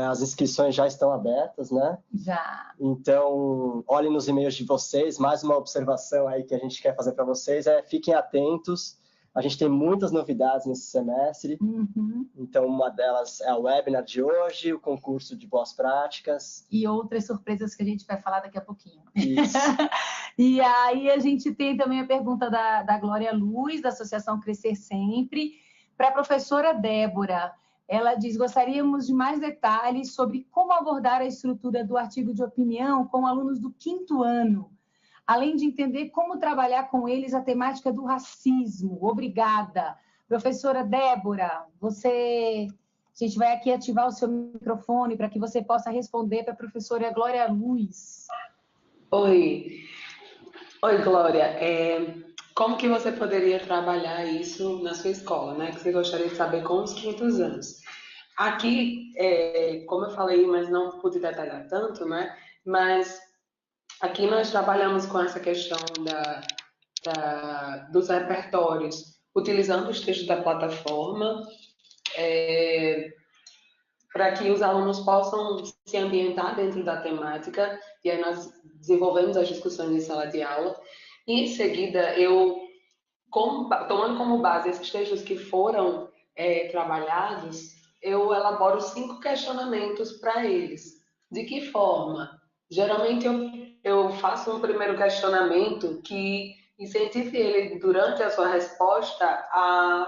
As inscrições já estão abertas, né? Já. Então, olhem nos e-mails de vocês. Mais uma observação aí que a gente quer fazer para vocês fiquem atentos. A gente tem muitas novidades nesse semestre. Uhum. Então, uma delas é a webinar de hoje, o concurso de boas práticas. E outras surpresas que a gente vai falar daqui a pouquinho. Isso. E aí a gente tem também a pergunta da Glória Luz, da Associação Crescer Sempre, para a professora Débora. Ela diz, gostaríamos de mais detalhes sobre como abordar a estrutura do artigo de opinião com alunos do 5º ano, além de entender como trabalhar com eles a temática do racismo. Obrigada. Professora Débora, a gente vai aqui ativar o seu microfone para que você possa responder para a professora Glória Luz. Oi, Glória. Como que você poderia trabalhar isso na sua escola, né? Que você gostaria de saber com os 5º anos. Aqui, como eu falei, mas não pude detalhar tanto, né? Mas aqui nós trabalhamos com essa questão dos repertórios, utilizando os textos da plataforma, para que os alunos possam se ambientar dentro da temática, e aí nós desenvolvemos as discussões em sala de aula. E em seguida, tomando como base esses textos que foram trabalhados, eu elaboro 5 questionamentos para eles. De que forma? Geralmente eu faço um primeiro questionamento que incentive ele, durante a sua resposta, a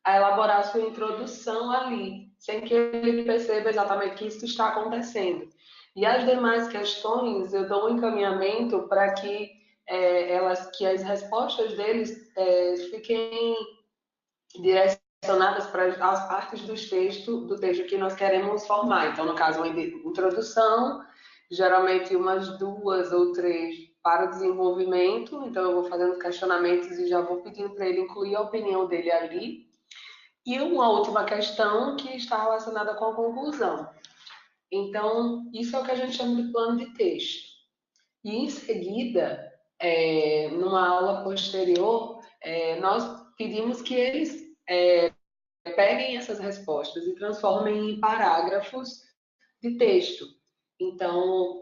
elaborar a sua introdução ali, sem que ele perceba exatamente que isso está acontecendo. E as demais questões eu dou um encaminhamento para que as respostas deles fiquem direcionadas para as partes do texto que nós queremos formar. Então, no caso, uma introdução, geralmente umas 2 ou 3 para o desenvolvimento. Então, eu vou fazendo questionamentos e já vou pedindo para ele incluir a opinião dele ali. E uma última questão que está relacionada com a conclusão. Então, isso é o que a gente chama de plano de texto. E, em seguida, numa aula posterior, nós pedimos que eles peguem essas respostas e transformem em parágrafos de texto. Então,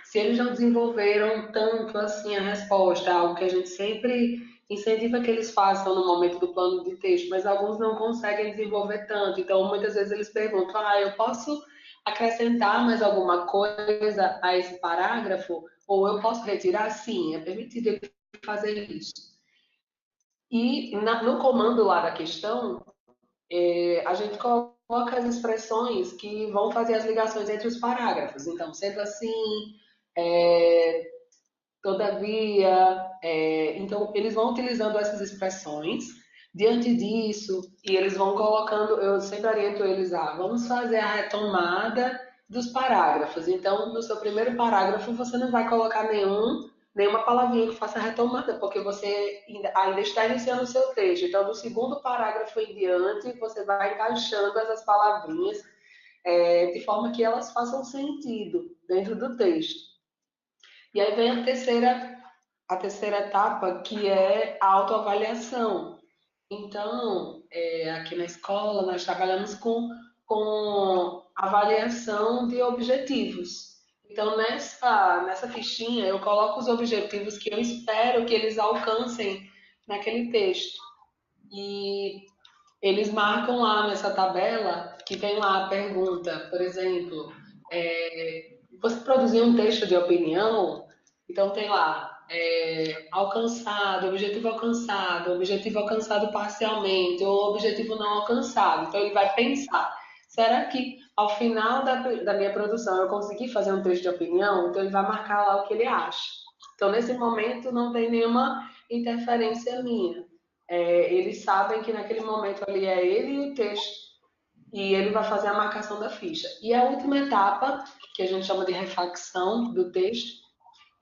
se eles não desenvolveram tanto assim a resposta, algo que a gente sempre incentiva que eles façam no momento do plano de texto, mas alguns não conseguem desenvolver tanto. Então, muitas vezes eles perguntam, eu posso acrescentar mais alguma coisa a esse parágrafo? Ou eu posso retirar? Sim, é permitido fazer isso. E no comando lá da questão, a gente coloca coloca as expressões que vão fazer as ligações entre os parágrafos. Então, sendo assim, todavia, então eles vão utilizando essas expressões. Diante disso, e eles vão colocando, eu sempre oriento eles a, vamos fazer a retomada dos parágrafos. Então, no seu primeiro parágrafo, você não vai colocar nenhuma palavrinha que faça retomada, porque você ainda está iniciando o seu texto. Então, do segundo parágrafo em diante, você vai encaixando essas palavrinhas de forma que elas façam sentido dentro do texto. E aí vem a terceira etapa, que é a autoavaliação. Então, aqui na escola, nós trabalhamos com avaliação de objetivos. Então, nessa fichinha, eu coloco os objetivos que eu espero que eles alcancem naquele texto. E eles marcam lá nessa tabela, que tem lá a pergunta, por exemplo, você produziu um texto de opinião? Então, tem lá, objetivo alcançado parcialmente, ou objetivo não alcançado. Então, ele vai pensar, será que ao final da minha produção eu consegui fazer um texto de opinião? Então, ele vai marcar lá o que ele acha. Então, nesse momento, não tem nenhuma interferência minha. Eles sabem que naquele momento ali é ele e o texto, e ele vai fazer a marcação da ficha. E a última etapa, que a gente chama de refacção do texto,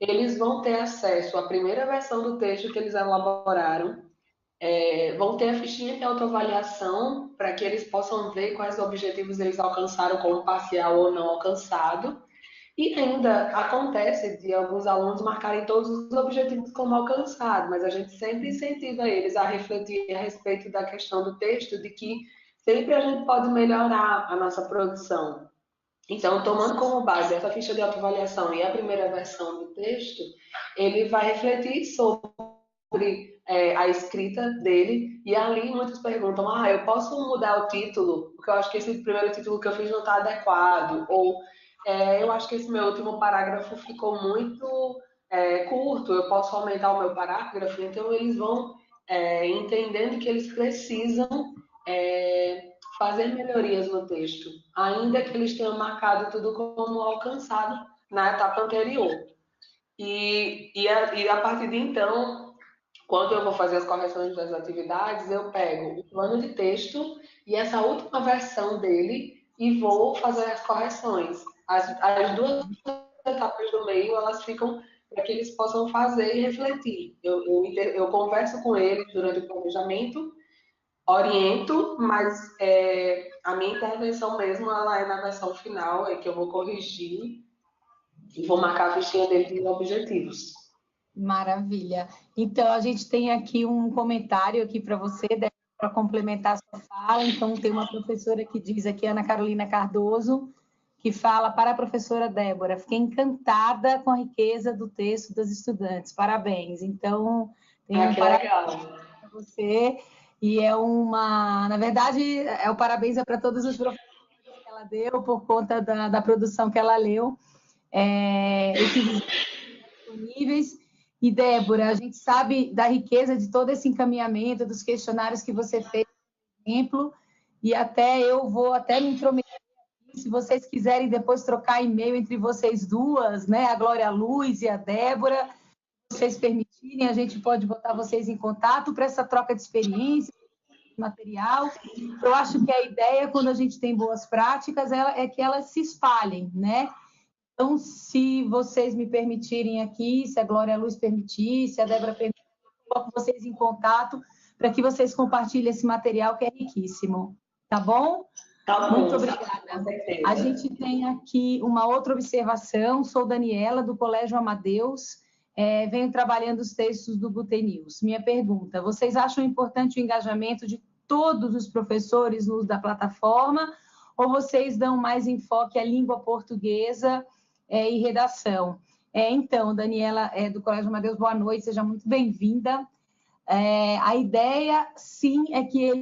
eles vão ter acesso à primeira versão do texto que eles elaboraram, vão ter a fichinha de autoavaliação para que eles possam ver quais objetivos eles alcançaram como parcial ou não alcançado. E ainda acontece de alguns alunos marcarem todos os objetivos como alcançado, mas a gente sempre incentiva eles a refletir a respeito da questão do texto, de que sempre a gente pode melhorar a nossa produção. Então, tomando como base essa ficha de autoavaliação e a primeira versão do texto, ele vai refletir sobre a escrita dele, e ali muitos perguntam, eu posso mudar o título, porque eu acho que esse primeiro título que eu fiz não está adequado, ou eu acho que esse meu último parágrafo ficou muito curto, eu posso aumentar o meu parágrafo. Então, eles vão entendendo que eles precisam fazer melhorias no texto, ainda que eles tenham marcado tudo como alcançado na etapa anterior. E a partir de então, quando eu vou fazer as correções das atividades, eu pego o plano de texto e essa última versão dele e vou fazer as correções. As duas etapas do meio, elas ficam para que eles possam fazer e refletir. Eu converso com eles durante o planejamento, oriento, mas a minha intervenção mesmo, ela é na versão final, que eu vou corrigir e vou marcar a fichinha dele de objetivos. Maravilha. Então, a gente tem aqui um comentário aqui para você, para complementar a sua fala. Então, tem uma professora que diz aqui, Ana Carolina Cardoso, que fala para a professora Débora, fiquei encantada com a riqueza do texto das estudantes. Parabéns. Então, tem um parabéns para você. E na verdade, o parabéns para todos os professores que ela deu por conta da produção que ela leu. Esses disponíveis. E, Débora, a gente sabe da riqueza de todo esse encaminhamento, dos questionários que você fez, por exemplo, e eu vou me intrometer, se vocês quiserem depois trocar e-mail entre vocês duas, né, a Glória Luz e a Débora, se vocês permitirem, a gente pode botar vocês em contato para essa troca de experiência, material. Eu acho que a ideia, quando a gente tem boas práticas, é que elas se espalhem, né? Então, se vocês me permitirem aqui, se a Glória Luz permitir, se a Débora permitir, eu coloco vocês em contato para que vocês compartilhem esse material que é riquíssimo. Tá bom? Tá bom. Muito obrigada. A gente tem aqui uma outra observação. Sou Daniela, do Colégio Amadeus. Venho trabalhando os textos do Guten News. Minha pergunta, vocês acham importante o engajamento de todos os professores no uso da plataforma ou vocês dão mais enfoque à língua portuguesa e redação? Então, Daniela, do Colégio Amadeus, boa noite, seja muito bem-vinda. A ideia, sim, é que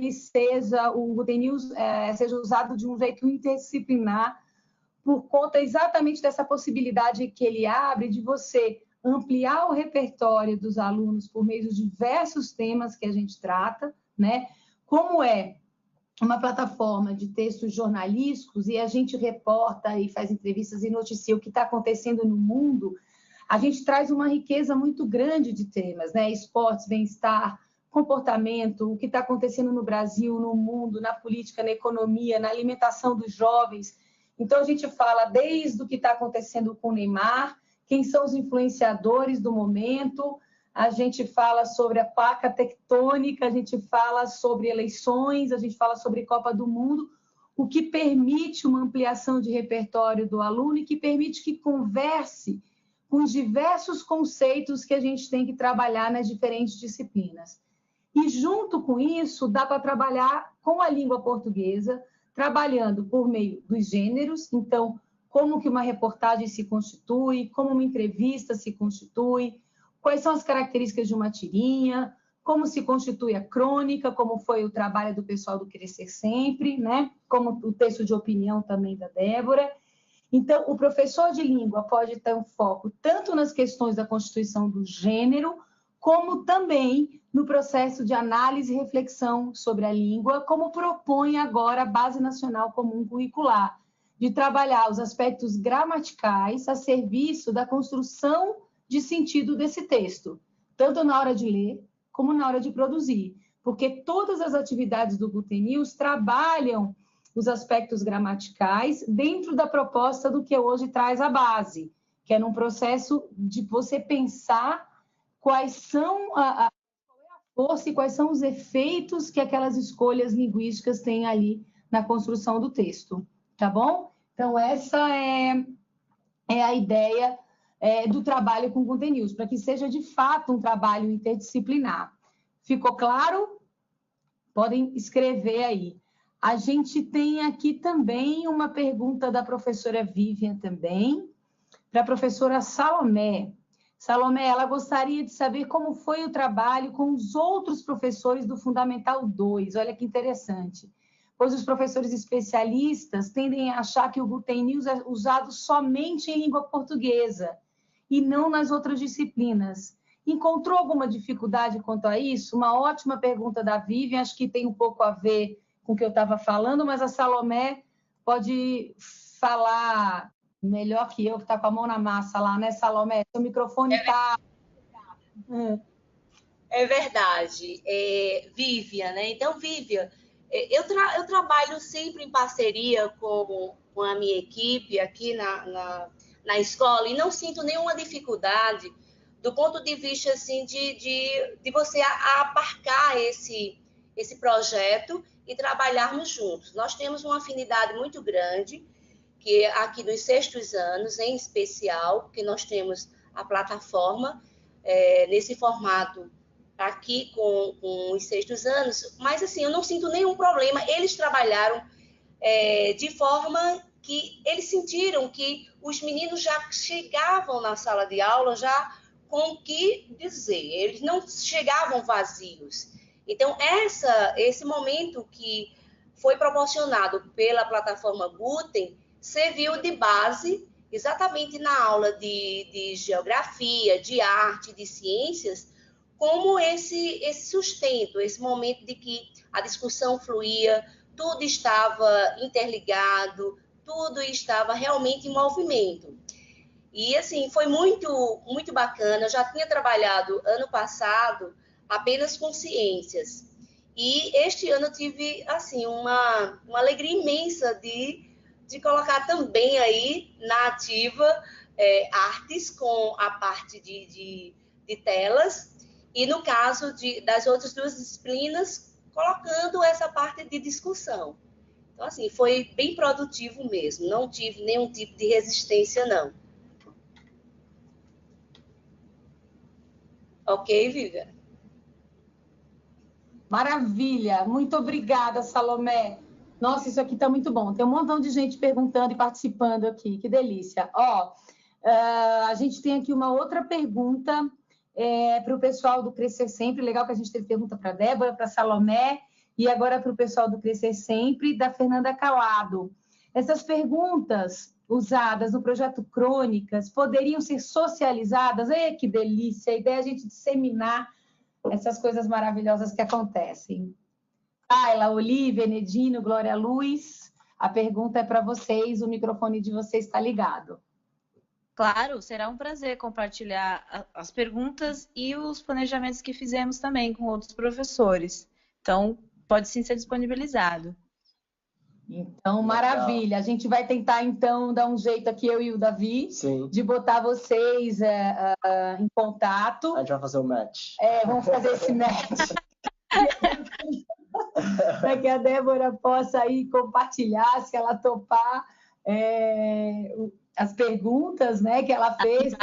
o Guten News seja usado de um jeito interdisciplinar, por conta exatamente dessa possibilidade que ele abre de você ampliar o repertório dos alunos por meio de diversos temas que a gente trata, né? Como uma plataforma de textos jornalísticos e a gente reporta e faz entrevistas e noticia o que está acontecendo no mundo, a gente traz uma riqueza muito grande de temas, né? Esportes, bem-estar, comportamento, o que está acontecendo no Brasil, no mundo, na política, na economia, na alimentação dos jovens. Então, a gente fala desde o que está acontecendo com o Neymar, quem são os influenciadores do momento, a gente fala sobre a placa tectônica, a gente fala sobre eleições, a gente fala sobre Copa do Mundo, o que permite uma ampliação de repertório do aluno e que permite que converse com os diversos conceitos que a gente tem que trabalhar nas diferentes disciplinas. E, junto com isso, dá para trabalhar com a língua portuguesa, trabalhando por meio dos gêneros, então, como que uma reportagem se constitui, como uma entrevista se constitui, quais são as características de uma tirinha, como se constitui a crônica, como foi o trabalho do pessoal do Crescer Sempre, né? Como o texto de opinião também da Débora. Então, o professor de língua pode ter um foco tanto nas questões da constituição do gênero, como também no processo de análise e reflexão sobre a língua, como propõe agora a Base Nacional Comum Curricular, de trabalhar os aspectos gramaticais a serviço da construção de sentido desse texto, tanto na hora de ler como na hora de produzir, porque todas as atividades do Guten News trabalham os aspectos gramaticais dentro da proposta do que hoje traz a base, que é num processo de você pensar quais são qual é a força e quais são os efeitos que aquelas escolhas linguísticas têm ali na construção do texto, tá bom? Então, essa é a ideia do trabalho com Guten News, para que seja de fato um trabalho interdisciplinar. Ficou claro? Podem escrever aí. A gente tem aqui também uma pergunta da professora Vivian também, para a professora Salomé. Salomé, ela gostaria de saber como foi o trabalho com os outros professores do Fundamental 2. Olha que interessante. Pois os professores especialistas tendem a achar que o Guten News é usado somente em língua portuguesa e não nas outras disciplinas. Encontrou alguma dificuldade quanto a isso? Uma ótima pergunta da Vivian, acho que tem um pouco a ver com o que eu estava falando, mas a Salomé pode falar melhor que eu, que está com a mão na massa lá, né, Salomé? Seu microfone está... É verdade. Vivian, né? Então, Vivian, eu trabalho sempre em parceria com a minha equipe aqui na escola e não sinto nenhuma dificuldade do ponto de vista assim, de você aparcar esse projeto e trabalharmos juntos. Nós temos uma afinidade muito grande, que aqui nos sextos anos, em especial, que nós temos a plataforma nesse formato aqui com os sextos anos, mas assim, eu não sinto nenhum problema. Eles trabalharam de forma que eles sentiram que os meninos já chegavam na sala de aula já com o que dizer, eles não chegavam vazios. Então, esse momento que foi proporcionado pela plataforma Guten serviu de base exatamente na aula de geografia, de arte, de ciências, como esse sustento, esse momento de que a discussão fluía, tudo estava interligado, tudo estava realmente em movimento. E, assim, foi muito, muito bacana. Eu já tinha trabalhado ano passado apenas com ciências. E este ano eu tive, assim, uma alegria imensa de colocar também aí na ativa artes com a parte de telas e, no caso das outras duas disciplinas, colocando essa parte de discussão. Então, assim, foi bem produtivo mesmo. Não tive nenhum tipo de resistência, não. Ok, Vivian? Maravilha! Muito obrigada, Salomé. Nossa, isso aqui está muito bom. Tem um montão de gente perguntando e participando aqui. Que delícia. A gente tem aqui uma outra pergunta para o pessoal do Crescer Sempre. Legal que a gente teve pergunta para a Débora, para a Salomé e agora para o pessoal do Crescer Sempre, da Fernanda Calado. Essas perguntas usadas no projeto Crônicas poderiam ser socializadas? Que delícia! A ideia é a gente disseminar essas coisas maravilhosas que acontecem. Ayla, Olivia, Enedino, Glória Luz, a pergunta é para vocês, o microfone de vocês está ligado. Claro, será um prazer compartilhar as perguntas e os planejamentos que fizemos também com outros professores. Então, pode sim ser disponibilizado. Então, maravilha. A gente vai tentar, então, dar um jeito aqui, eu e o Davi, Sim. de botar vocês em contato. A gente vai fazer o match. Vamos fazer esse match. Para que a Débora possa aí compartilhar, se ela topar, as perguntas, né, que ela fez.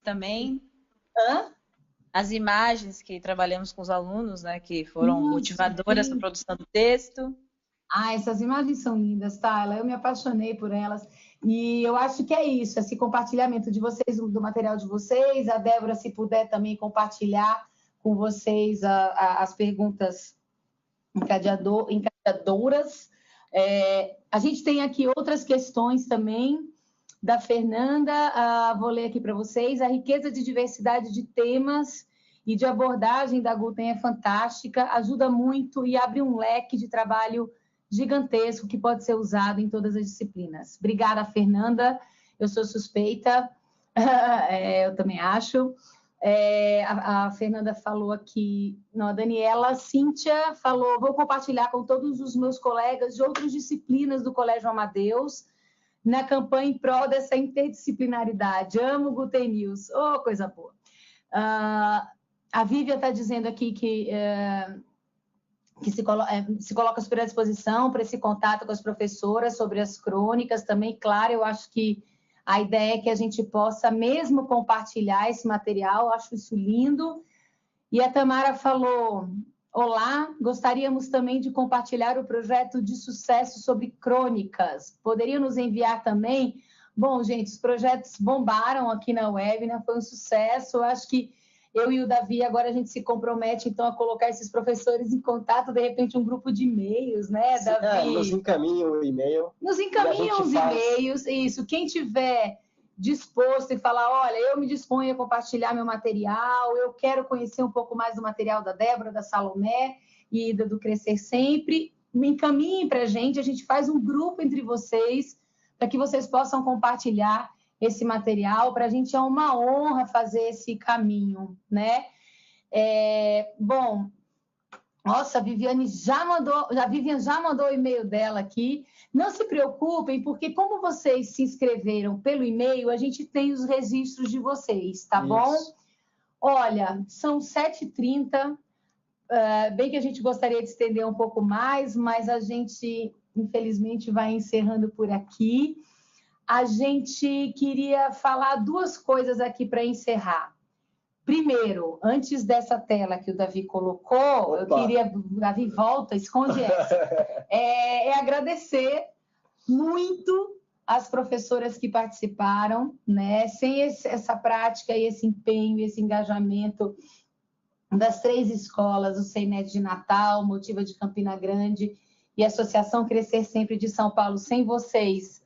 Também. Hã? As imagens que trabalhamos com os alunos, né, que foram motivadoras na produção do texto. Essas imagens são lindas, Tayla. Eu me apaixonei por elas. E eu acho que é isso, esse compartilhamento de vocês, do material de vocês. A Débora, se puder também compartilhar com vocês as perguntas encadeadoras. A gente tem aqui outras questões também, da Fernanda. Vou ler aqui para vocês. A riqueza de diversidade de temas e de abordagem da Guten é fantástica, ajuda muito e abre um leque de trabalho gigantesco que pode ser usado em todas as disciplinas. Obrigada, Fernanda. Eu sou suspeita, eu também acho. A Fernanda falou aqui, não, a Daniela Cíntia falou, vou compartilhar com todos os meus colegas de outras disciplinas do Colégio Amadeus na campanha em prol dessa interdisciplinaridade. Amo Guten News. Oh, coisa boa. A Vivian está dizendo aqui que se coloca super à disposição para esse contato com as professoras sobre as crônicas também. Claro, eu acho que a ideia é que a gente possa mesmo compartilhar esse material, acho isso lindo. E a Tamara falou, olá, gostaríamos também de compartilhar o projeto de sucesso sobre crônicas. Poderia nos enviar também? Bom, gente, os projetos bombaram aqui na web, né? Foi um sucesso, eu acho que eu e o Davi, agora a gente se compromete, então, a colocar esses professores em contato, de repente, um grupo de e-mails, né, Davi? Nos encaminham o e-mail. Nos encaminham os e-mails, isso. Quem tiver disposto e falar, olha, eu me disponho a compartilhar meu material, eu quero conhecer um pouco mais do material da Débora, da Salomé e do Crescer Sempre, me encaminhem para a gente faz um grupo entre vocês, para que vocês possam compartilhar esse material. Para a gente é uma honra fazer esse caminho, né? Bom, nossa, a Vivian já mandou o e-mail dela aqui. Não se preocupem, porque como vocês se inscreveram pelo e-mail, a gente tem os registros de vocês, tá bom? Olha, são 7h30, bem que a gente gostaria de estender um pouco mais, mas a gente, infelizmente, vai encerrando por aqui. A gente queria falar duas coisas aqui para encerrar. Primeiro, antes dessa tela que o Davi colocou, eu queria... Davi, volta, esconde essa. Agradecer muito as professoras que participaram, né? Sem essa prática e esse empenho, esse engajamento das 3 escolas, o CEINET de Natal, Motiva de Campina Grande e a Associação Crescer Sempre de São Paulo, sem vocês,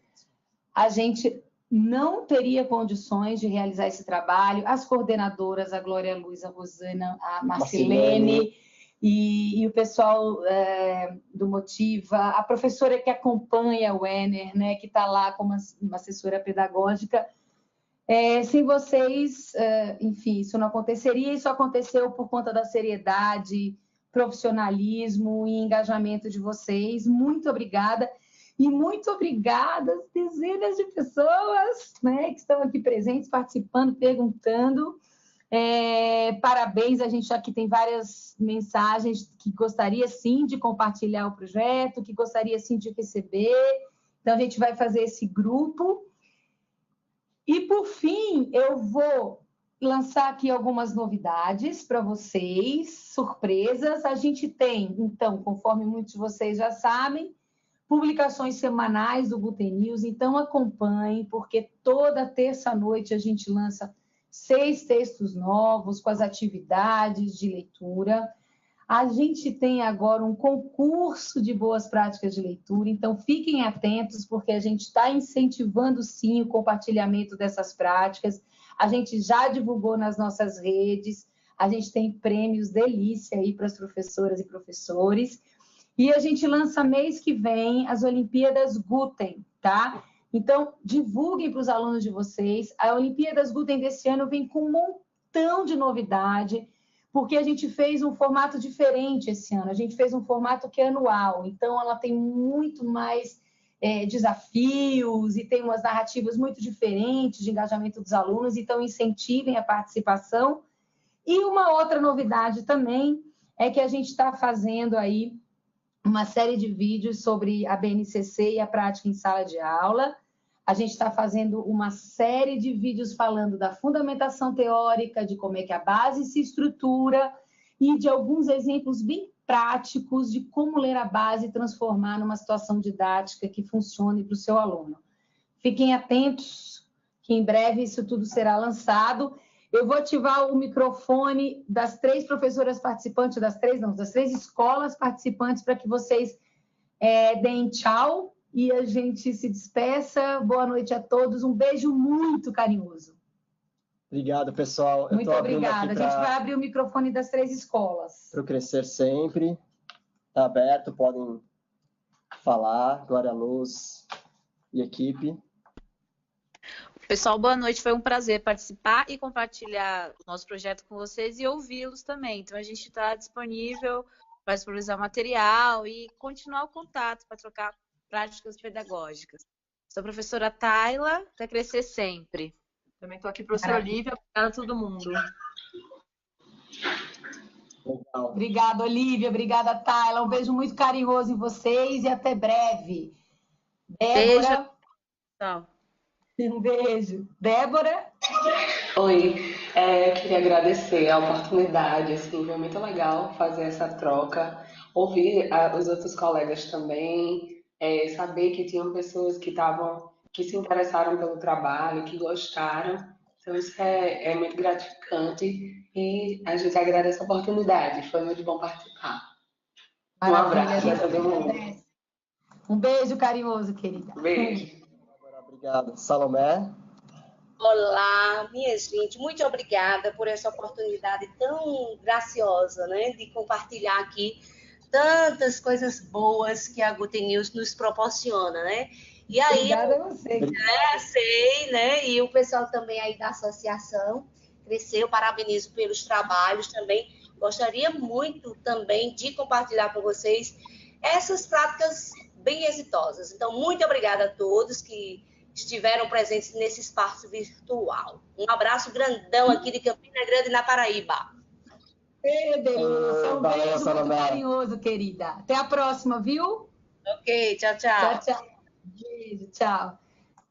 a gente não teria condições de realizar esse trabalho. As coordenadoras, a Glória Luz, a Rosana, a Marcilene e o pessoal do Motiva, a professora que acompanha o Ener, né, que está lá como uma assessora pedagógica. Sem vocês, enfim, isso não aconteceria. Isso aconteceu por conta da seriedade, profissionalismo e engajamento de vocês. Muito obrigada. E muito obrigada às dezenas de pessoas, né, que estão aqui presentes, participando, perguntando. Parabéns, a gente aqui tem várias mensagens que gostaria, sim, de compartilhar o projeto, que gostaria, sim, de receber. Então, a gente vai fazer esse grupo. E, por fim, eu vou lançar aqui algumas novidades para vocês, surpresas. A gente tem, então, conforme muitos de vocês já sabem, publicações semanais do Guten News, então acompanhem, porque toda terça-noite a gente lança 6 textos novos com as atividades de leitura. A gente tem agora um concurso de boas práticas de leitura, então fiquem atentos, porque a gente está incentivando, sim, o compartilhamento dessas práticas. A gente já divulgou nas nossas redes, a gente tem prêmios delícia aí para as professoras e professores. E a gente lança mês que vem as Olimpíadas Gutem, tá? Então, divulguem para os alunos de vocês. A Olimpíadas Gutem desse ano vem com um montão de novidade, porque a gente fez um formato diferente esse ano. A gente fez um formato que é anual, então ela tem muito mais desafios e tem umas narrativas muito diferentes de engajamento dos alunos, então incentivem a participação. E uma outra novidade também é que a gente está fazendo aí uma série de vídeos sobre a BNCC e a prática em sala de aula. A gente está fazendo uma série de vídeos falando da fundamentação teórica, de como é que a base se estrutura e de alguns exemplos bem práticos de como ler a base e transformar numa situação didática que funcione para o seu aluno. Fiquem atentos, que em breve isso tudo será lançado. Eu vou ativar o microfone das 3 professoras participantes, das 3 escolas participantes, para que vocês deem tchau e a gente se despeça. Boa noite a todos, um beijo muito carinhoso. Obrigado, pessoal. Muito obrigada. A gente vai abrir o microfone das 3 escolas. Para o Crescer Sempre. Está aberto, podem falar. Glória Luz e equipe. Pessoal, boa noite. Foi um prazer participar e compartilhar o nosso projeto com vocês e ouvi-los também. Então, a gente está disponível para disponibilizar material e continuar o contato para trocar práticas pedagógicas. Sou a professora Tayla, da Crescer Sempre. Também estou aqui, professora Olivia. Obrigada a todo mundo. Legal. Obrigada, Olivia. Obrigada, Tayla. Um beijo muito carinhoso em vocês e até breve. Débora. Beijo. Tchau. Um beijo. Débora? Oi, eu queria agradecer a oportunidade, assim, foi muito legal fazer essa troca, ouvir os outros colegas também, saber que tinham pessoas que se interessaram pelo trabalho, que gostaram, então isso é muito gratificante e a gente agradece a oportunidade, foi muito bom participar. Um abraço a todo mundo. Um beijo carinhoso, querida. Beijo. Obrigado. Salomé? Olá, minha gente, muito obrigada por essa oportunidade tão graciosa, né, de compartilhar aqui tantas coisas boas que a Gutem News nos proporciona, né? E aí, obrigada a você. Sei, né? E o pessoal também aí da associação Cresceu, parabenizo pelos trabalhos também. Gostaria muito também de compartilhar com vocês essas práticas bem exitosas. Então, muito obrigada a todos que estiveram presentes nesse espaço virtual. Um abraço grandão aqui de Campina Grande, na Paraíba. Ei, delícia. Um beijo muito carinhoso, querida. Até a próxima, viu? Ok, tchau, tchau. Tchau, tchau. Beijo, tchau.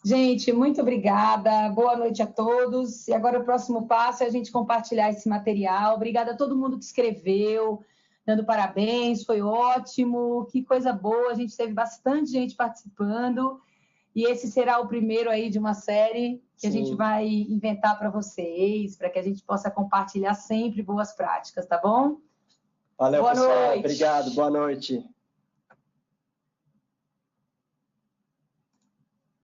Gente, muito obrigada. Boa noite a todos. E agora o próximo passo é a gente compartilhar esse material. Obrigada a todo mundo que escreveu, dando parabéns, foi ótimo. Que coisa boa, a gente teve bastante gente participando. E esse será o primeiro aí de uma série que a gente vai inventar para vocês, para que a gente possa compartilhar sempre boas práticas, tá bom? Valeu, boa pessoal. Noite. Obrigado. Boa noite.